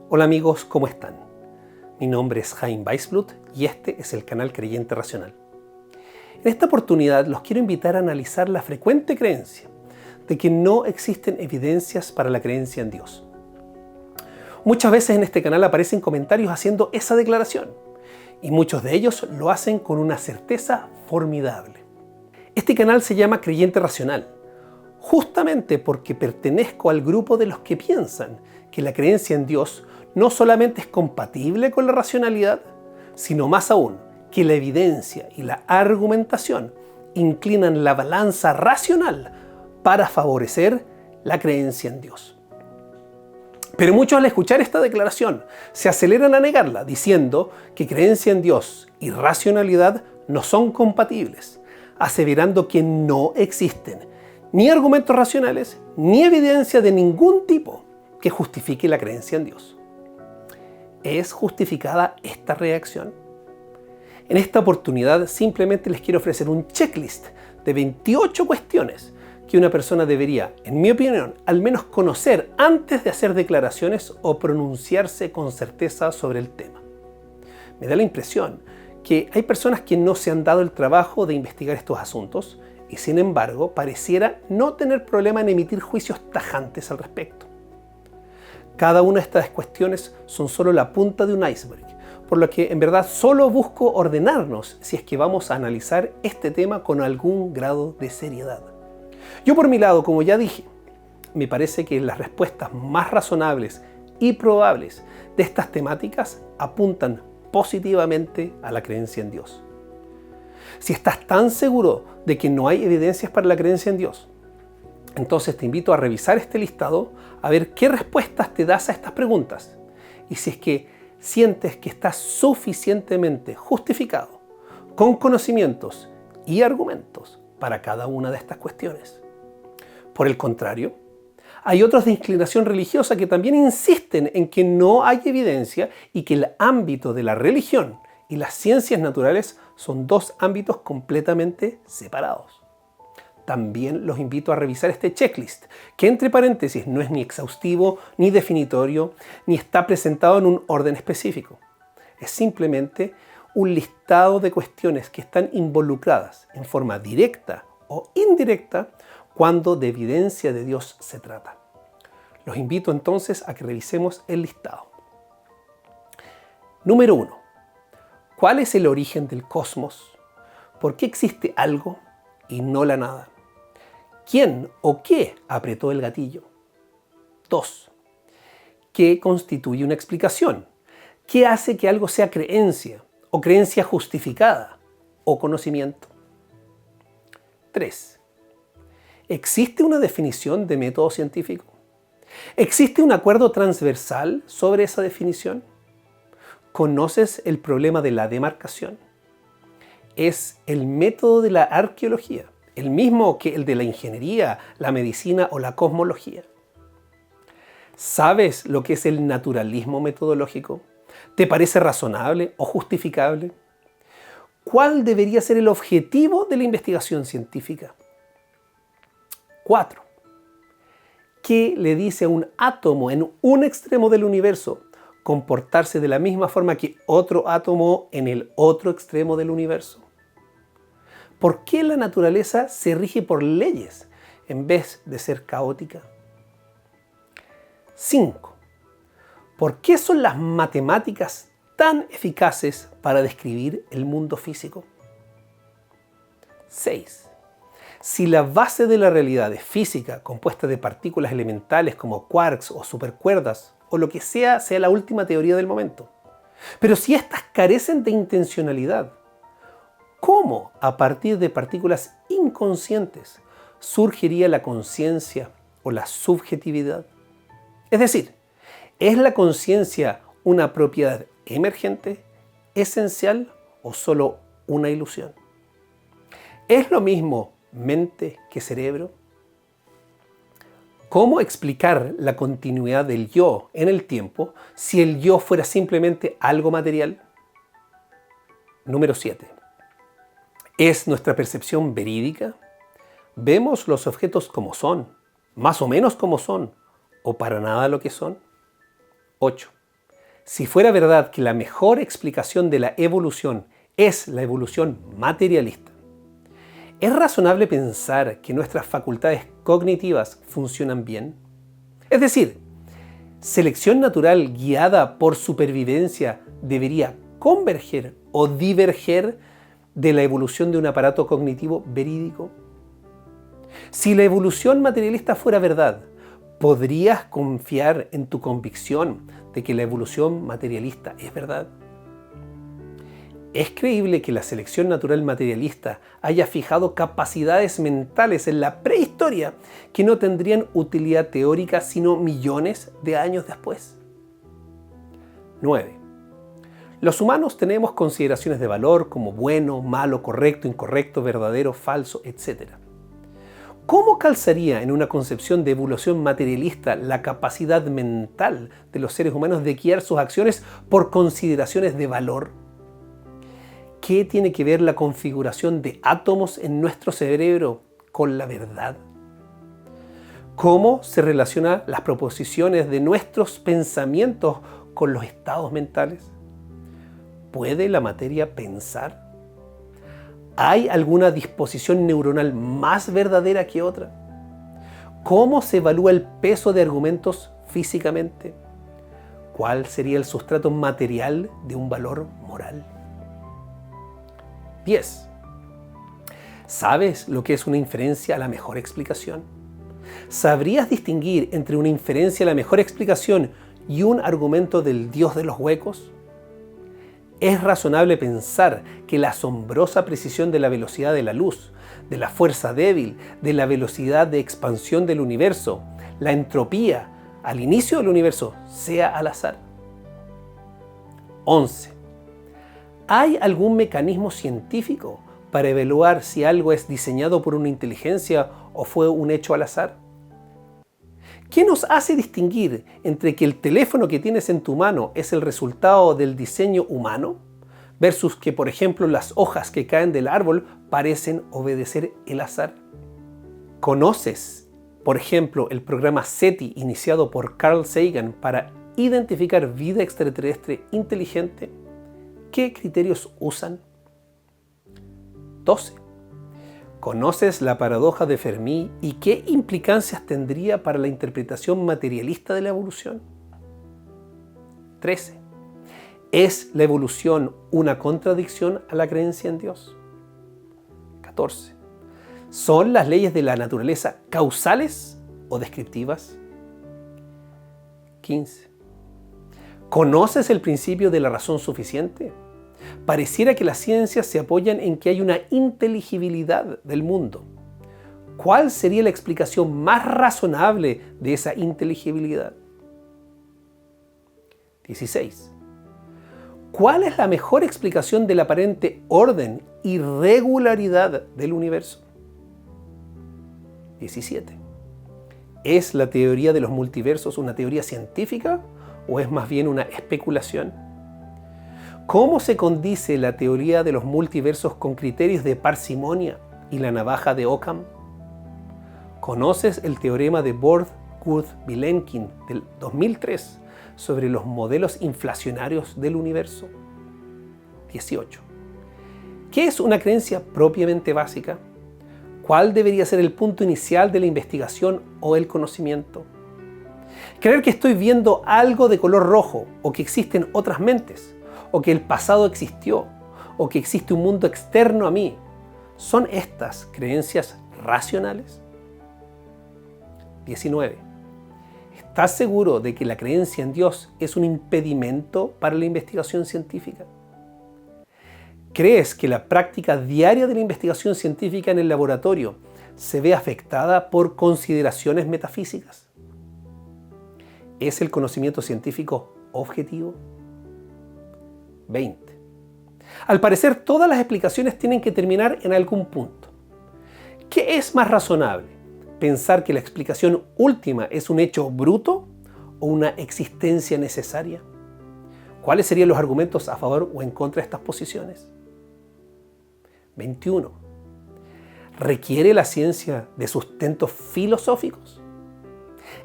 Hola amigos, ¿cómo están? Mi nombre es Chaim Weisblut y este es el canal Creyente Racional. En esta oportunidad los quiero invitar a analizar la frecuente creencia de que no existen evidencias para la creencia en Dios. Muchas veces en este canal aparecen comentarios haciendo esa declaración y muchos de ellos lo hacen con una certeza formidable. Este canal se llama Creyente Racional, justamente porque pertenezco al grupo de los que piensan que la creencia en Dios no solamente es compatible con la racionalidad, sino más aún, que la evidencia y la argumentación inclinan la balanza racional para favorecer la creencia en Dios. Pero muchos al escuchar esta declaración se aceleran a negarla, diciendo que creencia en Dios y racionalidad no son compatibles, aseverando que no existen ni argumentos racionales ni evidencia de ningún tipo que justifique la creencia en Dios. ¿Es justificada esta reacción? En esta oportunidad simplemente les quiero ofrecer un checklist de 28 cuestiones que una persona debería, en mi opinión, al menos conocer antes de hacer declaraciones o pronunciarse con certeza sobre el tema. Me da la impresión que hay personas que no se han dado el trabajo de investigar estos asuntos y sin embargo pareciera no tener problema en emitir juicios tajantes al respecto. Cada una de estas cuestiones son solo la punta de un iceberg, por lo que en verdad solo busco ordenarnos si es que vamos a analizar este tema con algún grado de seriedad. Yo por mi lado, como ya dije, me parece que las respuestas más razonables y probables de estas temáticas apuntan positivamente a la creencia en Dios. Si estás tan seguro de que no hay evidencias para la creencia en Dios, entonces te invito a revisar este listado a ver qué respuestas te das a estas preguntas y si es que sientes que estás suficientemente justificado con conocimientos y argumentos para cada una de estas cuestiones. Por el contrario, hay otros de inclinación religiosa que también insisten en que no hay evidencia y que el ámbito de la religión y las ciencias naturales son dos ámbitos completamente separados. También los invito a revisar este checklist, que entre paréntesis no es ni exhaustivo, ni definitorio, ni está presentado en un orden específico. Es simplemente un listado de cuestiones que están involucradas en forma directa o indirecta cuando de evidencia de Dios se trata. Los invito entonces a que revisemos el listado. Número 1. ¿Cuál es el origen del cosmos? ¿Por qué existe algo y no la nada? ¿Quién o qué apretó el gatillo? 2. ¿Qué constituye una explicación? ¿Qué hace que algo sea creencia o creencia justificada o conocimiento? 3. ¿Existe una definición de método científico? ¿Existe un acuerdo transversal sobre esa definición? ¿Conoces el problema de la demarcación? ¿Es el método de la arqueología el mismo que el de la ingeniería, la medicina o la cosmología? ¿Sabes lo que es el naturalismo metodológico? ¿Te parece razonable o justificable? ¿Cuál debería ser el objetivo de la investigación científica? 4. ¿Qué le dice a un átomo en un extremo del universo comportarse de la misma forma que otro átomo en el otro extremo del universo? ¿Por qué la naturaleza se rige por leyes en vez de ser caótica? 5. ¿Por qué son las matemáticas tan eficaces para describir el mundo físico? 6. Si la base de la realidad es física, compuesta de partículas elementales como quarks o supercuerdas, o lo que sea la última teoría del momento, pero si éstas carecen de intencionalidad, ¿cómo a partir de partículas inconscientes surgiría la conciencia o la subjetividad? Es decir, ¿es la conciencia una propiedad emergente, esencial o solo una ilusión? ¿Es lo mismo mente que cerebro? ¿Cómo explicar la continuidad del yo en el tiempo si el yo fuera simplemente algo material? Número 7. ¿Es nuestra percepción verídica? ¿Vemos los objetos como son, más o menos como son, o para nada lo que son? 8. Si fuera verdad que la mejor explicación de la evolución es la evolución materialista, ¿es razonable pensar que nuestras facultades cognitivas funcionan bien? Es decir, ¿selección natural guiada por supervivencia debería converger o diverger de la evolución de un aparato cognitivo verídico? Si la evolución materialista fuera verdad, ¿podrías confiar en tu convicción de que la evolución materialista es verdad? ¿Es creíble que la selección natural materialista haya fijado capacidades mentales en la prehistoria que no tendrían utilidad teórica sino millones de años después? 9. Los humanos tenemos consideraciones de valor como bueno, malo, correcto, incorrecto, verdadero, falso, etc. ¿Cómo calzaría en una concepción de evolución materialista la capacidad mental de los seres humanos de guiar sus acciones por consideraciones de valor? ¿Qué tiene que ver la configuración de átomos en nuestro cerebro con la verdad? ¿Cómo se relacionan las proposiciones de nuestros pensamientos con los estados mentales? ¿Puede la materia pensar? ¿Hay alguna disposición neuronal más verdadera que otra? ¿Cómo se evalúa el peso de argumentos físicamente? ¿Cuál sería el sustrato material de un valor moral? 10. ¿Sabes lo que es una inferencia a la mejor explicación? ¿Sabrías distinguir entre una inferencia a la mejor explicación y un argumento del Dios de los huecos? Es razonable pensar que la asombrosa precisión de la velocidad de la luz, de la fuerza débil, de la velocidad de expansión del universo, la entropía al inicio del universo, sea al azar. 11. ¿Hay algún mecanismo científico para evaluar si algo es diseñado por una inteligencia o fue un hecho al azar? ¿Qué nos hace distinguir entre que el teléfono que tienes en tu mano es el resultado del diseño humano versus que, por ejemplo, las hojas que caen del árbol parecen obedecer el azar? ¿Conoces, por ejemplo, el programa SETI iniciado por Carl Sagan para identificar vida extraterrestre inteligente? ¿Qué criterios usan? 12. ¿Conoces la paradoja de Fermi y qué implicancias tendría para la interpretación materialista de la evolución? 13. ¿Es la evolución una contradicción a la creencia en Dios? 14. ¿Son las leyes de la naturaleza causales o descriptivas? 15. ¿Conoces el principio de la razón suficiente? Pareciera que las ciencias se apoyan en que hay una inteligibilidad del mundo. ¿Cuál sería la explicación más razonable de esa inteligibilidad? 16. ¿Cuál es la mejor explicación del aparente orden y regularidad del universo? 17. ¿Es la teoría de los multiversos una teoría científica o es más bien una especulación? ¿Cómo se condice la teoría de los multiversos con criterios de parsimonia y la navaja de Occam? ¿Conoces el teorema de Born-Guth-Vilenkin del 2003 sobre los modelos inflacionarios del universo? 18. ¿Qué es una creencia propiamente básica? ¿Cuál debería ser el punto inicial de la investigación o el conocimiento? Creer que estoy viendo algo de color rojo o que existen otras mentes, o que el pasado existió, o que existe un mundo externo a mí, ¿son estas creencias racionales? 19. ¿Estás seguro de que la creencia en Dios es un impedimento para la investigación científica? ¿Crees que la práctica diaria de la investigación científica en el laboratorio se ve afectada por consideraciones metafísicas? ¿Es el conocimiento científico objetivo? 20. Al parecer, todas las explicaciones tienen que terminar en algún punto. ¿Qué es más razonable? ¿Pensar que la explicación última es un hecho bruto o una existencia necesaria? ¿Cuáles serían los argumentos a favor o en contra de estas posiciones? 21. ¿Requiere la ciencia de sustentos filosóficos?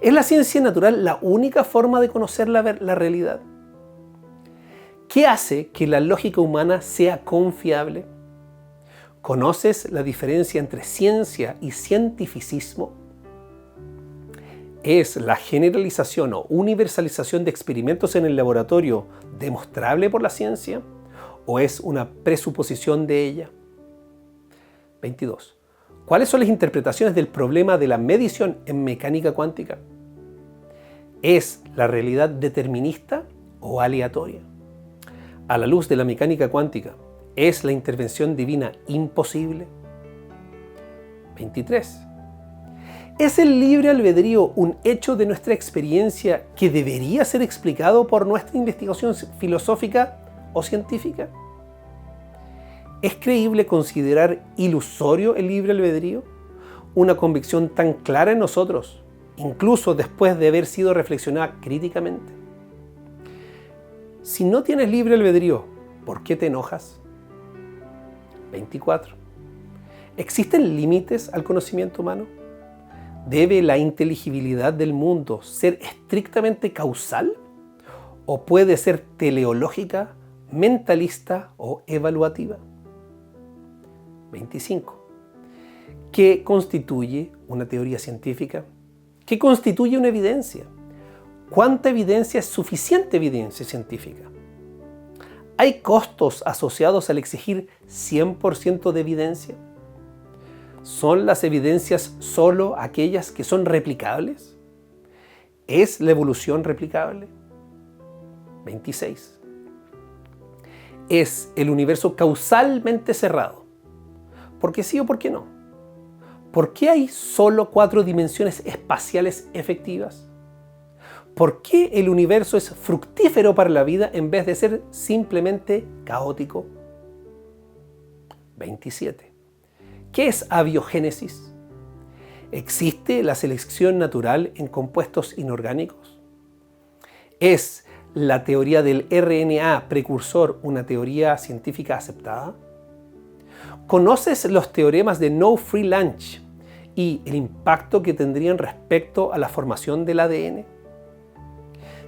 ¿Es la ciencia natural la única forma de conocer la realidad? ¿Qué hace que la lógica humana sea confiable? ¿Conoces la diferencia entre ciencia y cientificismo? ¿Es la generalización o universalización de experimentos en el laboratorio demostrable por la ciencia o es una presuposición de ella? 22. ¿Cuáles son las interpretaciones del problema de la medición en mecánica cuántica? ¿Es la realidad determinista o aleatoria? A la luz de la mecánica cuántica, ¿es la intervención divina imposible? 23. ¿Es el libre albedrío un hecho de nuestra experiencia que debería ser explicado por nuestra investigación filosófica o científica? ¿Es creíble considerar ilusorio el libre albedrío? Una convicción tan clara en nosotros, incluso después de haber sido reflexionada críticamente. Si no tienes libre albedrío, ¿por qué te enojas? 24. ¿Existen límites al conocimiento humano? ¿Debe la inteligibilidad del mundo ser estrictamente causal? ¿O puede ser teleológica, mentalista o evaluativa? 25. ¿Qué constituye una teoría científica? ¿Qué constituye una evidencia? ¿Cuánta evidencia es suficiente evidencia científica? ¿Hay costos asociados al exigir 100% de evidencia? ¿Son las evidencias solo aquellas que son replicables? ¿Es la evolución replicable? 26. ¿Es el universo causalmente cerrado? ¿Por qué sí o por qué no? ¿Por qué hay solo 4 dimensiones espaciales efectivas? ¿Por qué el universo es fructífero para la vida en vez de ser simplemente caótico? 27. ¿Qué es abiogénesis? ¿Existe la selección natural en compuestos inorgánicos? ¿Es la teoría del RNA precursor una teoría científica aceptada? ¿Conoces los teoremas de No Free Lunch y el impacto que tendrían respecto a la formación del ADN?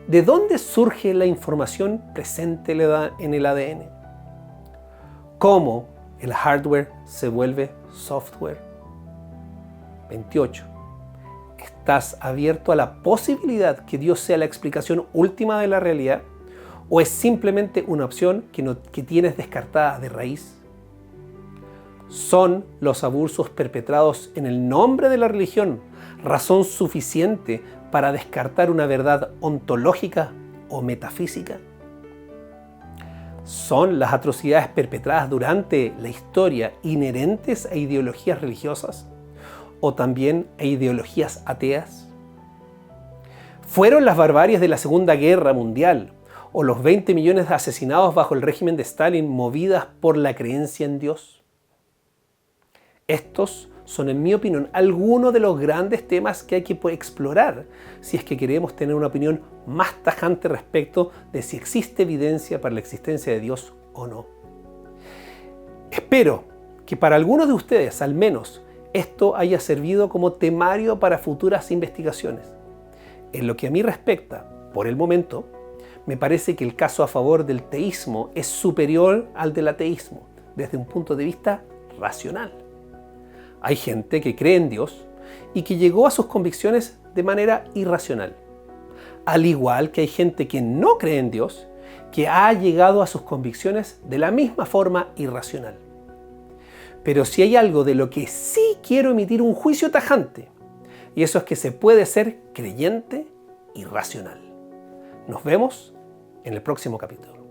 ¿De dónde surge la información presente en el ADN? ¿Cómo el hardware se vuelve software? 28. ¿Estás abierto a la posibilidad que Dios sea la explicación última de la realidad? ¿O es simplemente una opción que tienes descartada de raíz? ¿Son los abusos perpetrados en el nombre de la religión razón suficiente para descartar una verdad ontológica o metafísica? ¿Son las atrocidades perpetradas durante la historia inherentes a ideologías religiosas o también a ideologías ateas? ¿Fueron las barbaries de la Segunda Guerra Mundial o los 20 millones de asesinados bajo el régimen de Stalin movidas por la creencia en Dios? Estos son, en mi opinión, algunos de los grandes temas que hay que explorar si es que queremos tener una opinión más tajante respecto de si existe evidencia para la existencia de Dios o no. Espero que para algunos de ustedes, al menos, esto haya servido como temario para futuras investigaciones. En lo que a mí respecta, por el momento, me parece que el caso a favor del teísmo es superior al del ateísmo, desde un punto de vista racional. Hay gente que cree en Dios y que llegó a sus convicciones de manera irracional. Al igual que hay gente que no cree en Dios, que ha llegado a sus convicciones de la misma forma irracional. Pero si hay algo de lo que sí quiero emitir un juicio tajante, y eso es que se puede ser creyente y racional. Nos vemos en el próximo capítulo.